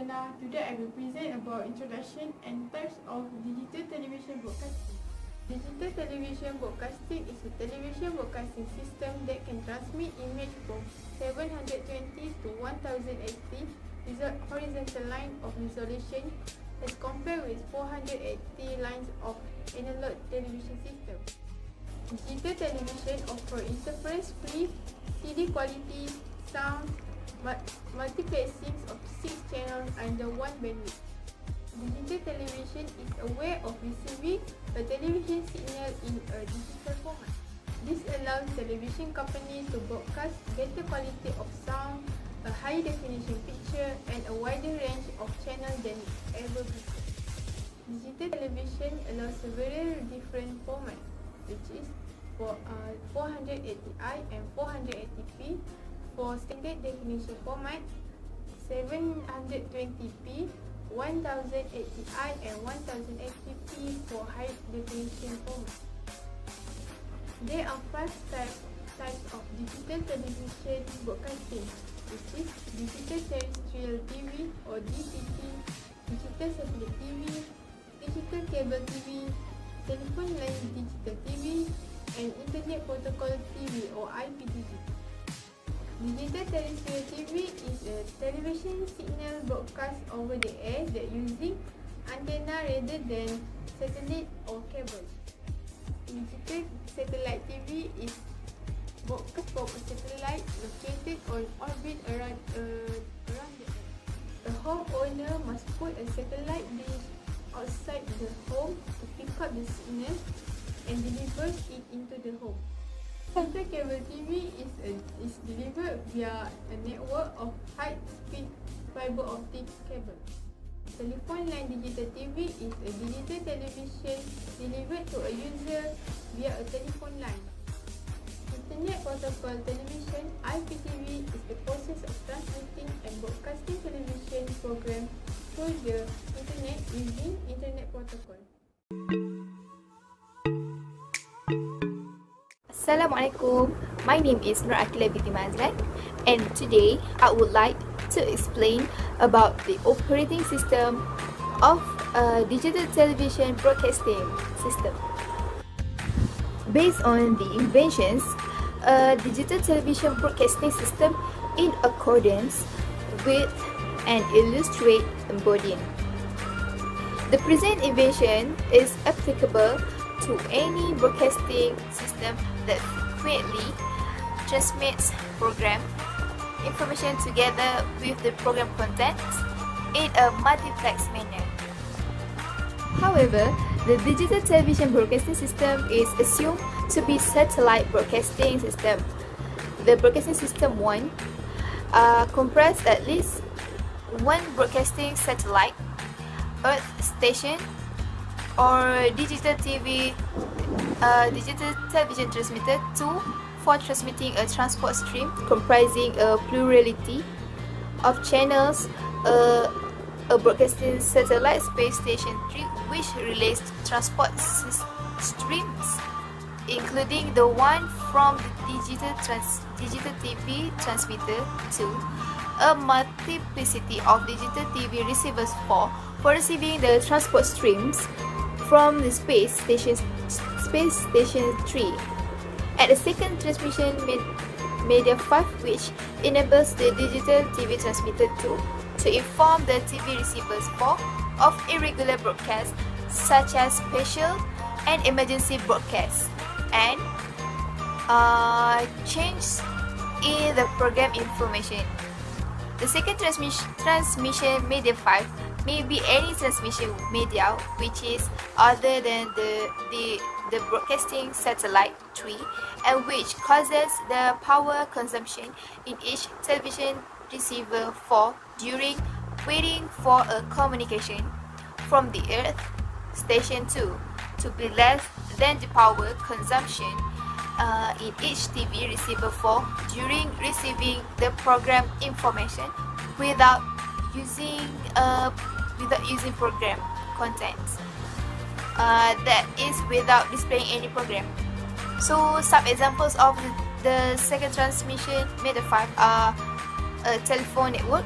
Firzanah. Today I will present about introduction and types of digital television broadcasting. Digital television broadcasting is a television broadcasting system that can transmit image from 720 to 1080 horizontal line of resolution as compared with 480 lines of analog television system. Digital television offer interference-free CD quality, sound, multiplexing of 6 channels under one bandwidth. Digital television is a way of receiving a television signal in a digital format. This allows television companies to broadcast better quality of sound, a high definition picture, and a wider range of channels than ever before. Digital television allows several different formats, which is for 480i and 480p for standard definition format, 720p, 1080i and 1080p for high definition format. There are 5 types of digital television broadcasting, which is digital terrestrial TV or DTT, digital satellite TV, digital cable TV, telephone line digital TV, and Internet Protocol TV or IPTV. Digital terrestrial TV is a television signal broadcast over the air that using antenna rather than satellite or cable. Digital satellite TV is broadcast from a satellite located on orbit around the Earth. The homeowner must put a satellite dish outside the home to pick up the signal and delivers it into the home. Digital cable TV is delivered via a network of high-speed fiber optic cable. Telephone line digital TV is a digital television delivered to a user via a telephone line. Internet Protocol Television (IPTV) is the process of transmitting and broadcasting television program through the internet using Internet Protocol. Assalamualaikum, my name is Aqilah binti Mazlan, and today I would like to explain about the operating system of a digital television broadcasting system. Based on the inventions, a digital television broadcasting system in accordance with an illustrate embodied. The present invention is applicable to any broadcasting system that frequently transmits program information together with the program content in a multiplex manner. However, the digital television broadcasting system is assumed to be satellite broadcasting system. The broadcasting system 1 comprises at least one broadcasting satellite, earth station, or digital television transmitter 2 for transmitting a transport stream comprising a plurality of channels, a broadcasting satellite space station 3 which relays transport streams including the one from the digital TV transmitter 2, a multiplicity of digital TV receivers 4 for receiving the transport streams from the space station 3, at the second transmission media 5 which enables the digital TV transmitter 2 to inform the TV receivers 4 of irregular broadcasts such as special and emergency broadcasts and change in the program information. The second transmission media 5 may be any transmission media which is other than the broadcasting satellite 3 and which causes the power consumption in each television receiver 4 during waiting for a communication from the earth station 2 to be less than the power consumption in each TV receiver 4 during receiving the program information without using program contents. That is without displaying any program. So some examples of the second transmission method 5 are a telephone network,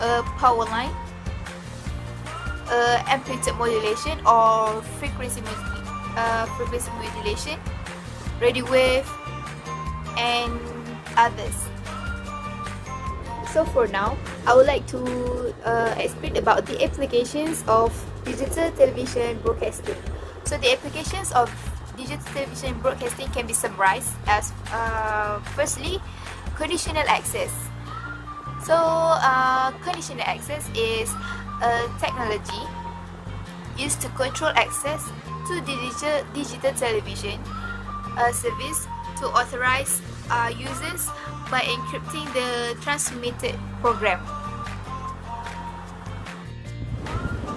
a power line, amplitude modulation or frequency modulation, radio wave, and others. So for now, I would like to explain about the applications of digital television broadcasting. So the applications of digital television broadcasting can be summarized as firstly, conditional access. So conditional access is a technology used to control access to digital television service to authorize users by encrypting the transmitted program.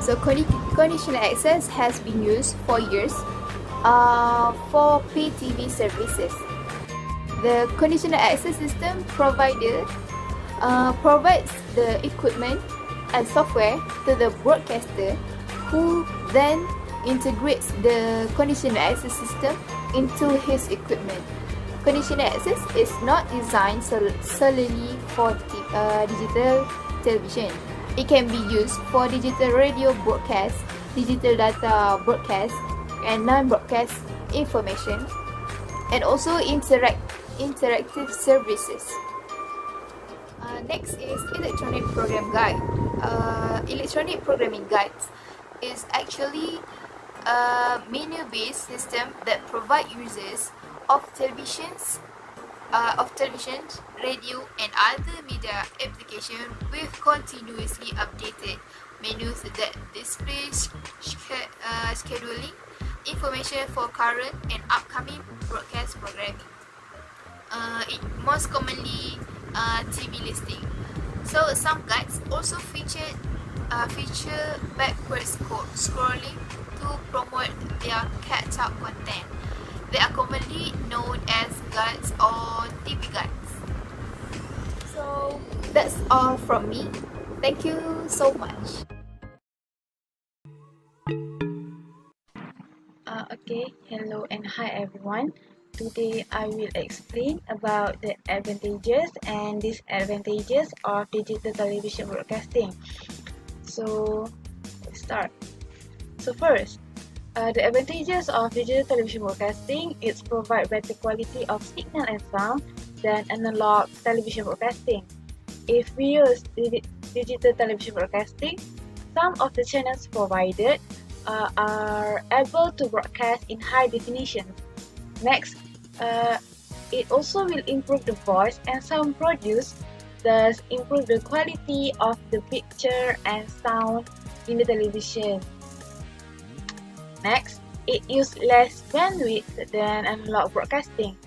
So conditional access has been used for years for pay TV services. The conditional access system provider provides the equipment and software to the broadcaster, who then integrates the conditional access system into his equipment. Conditional access is not designed solely for digital television. It can be used for digital radio broadcast, digital data broadcast, and non-broadcast information, and also interactive services. Next is electronic program guide. Electronic programming guides is actually a menu-based system that provide users of television, radio, and other media application with continuously updated menus that display scheduling information for current and upcoming broadcast programming. It most commonly TV listing. So some guides also feature backwards scrolling to promote their catch-up content. They are commonly known as guides or TV guides. So that's all from me. Thank you so much. Okay, hello and hi everyone. Today I will explain about the advantages and disadvantages of digital television broadcasting. So let's start. So first, the advantages of digital television broadcasting is provide better quality of signal and sound than analog television broadcasting. If we use digital television broadcasting, some of the channels provided are able to broadcast in high definition. Next, it also will improve the voice and sound produced, thus improve the quality of the picture and sound in the television. Next, it uses less bandwidth than analog broadcasting.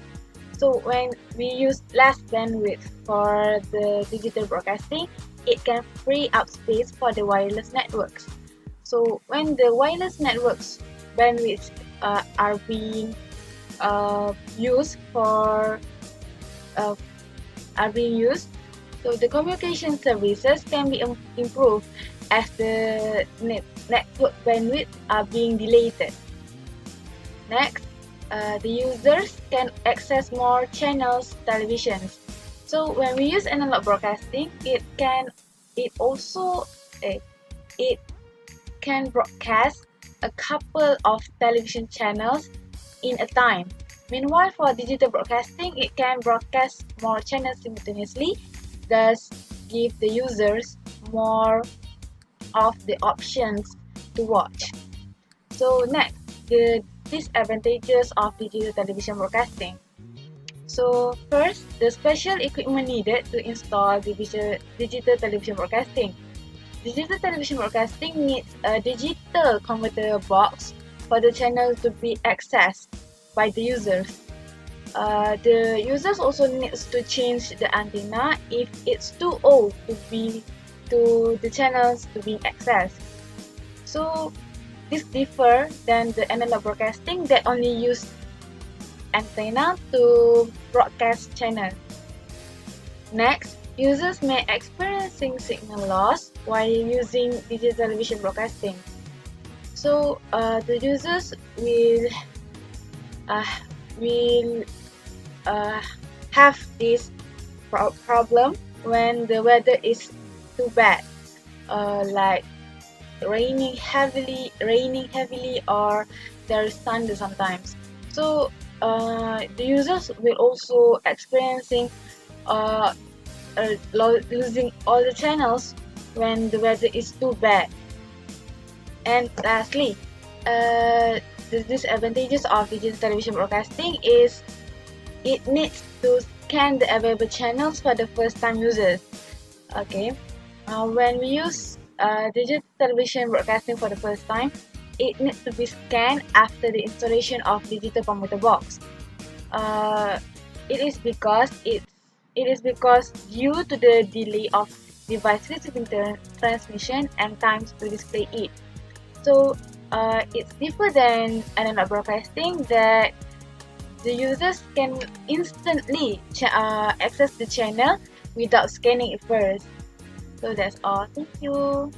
So when we use less bandwidth for the digital broadcasting, it can free up space for the wireless networks. So when the wireless networks bandwidth are being used, so the communication services can be improved as the network bandwidth are being dilated. Next, the users can access more channels, televisions. So when we use analog broadcasting, it can broadcast a couple of television channels in a time. Meanwhile, for digital broadcasting, it can broadcast more channels simultaneously, thus give the users more of the options to watch. So next, the disadvantages of digital television broadcasting. So first, the special equipment needed to install digital television broadcasting. Digital television broadcasting needs a digital converter box for the channel to be accessed by the users. The users also needs to change the antenna if it's too old to the channels to be accessed. So this differ than the analog broadcasting that only use antenna to broadcast channel. Next, users may experiencing signal loss while using digital television broadcasting. So the users will have this problem when the weather is too bad. like raining heavily, or there is thunder sometimes. So the users will also experiencing losing all the channels when the weather is too bad. And lastly, the disadvantages of digital television broadcasting is it needs to scan the available channels for the first-time users. Okay, when we use digital television broadcasting for the first time, it needs to be scanned after the installation of digital computer box. It is because due to the delay of device receiving transmission and times to display it. So it's different than analog broadcasting that the users can instantly access the channel without scanning it first. So that's all. Thank you.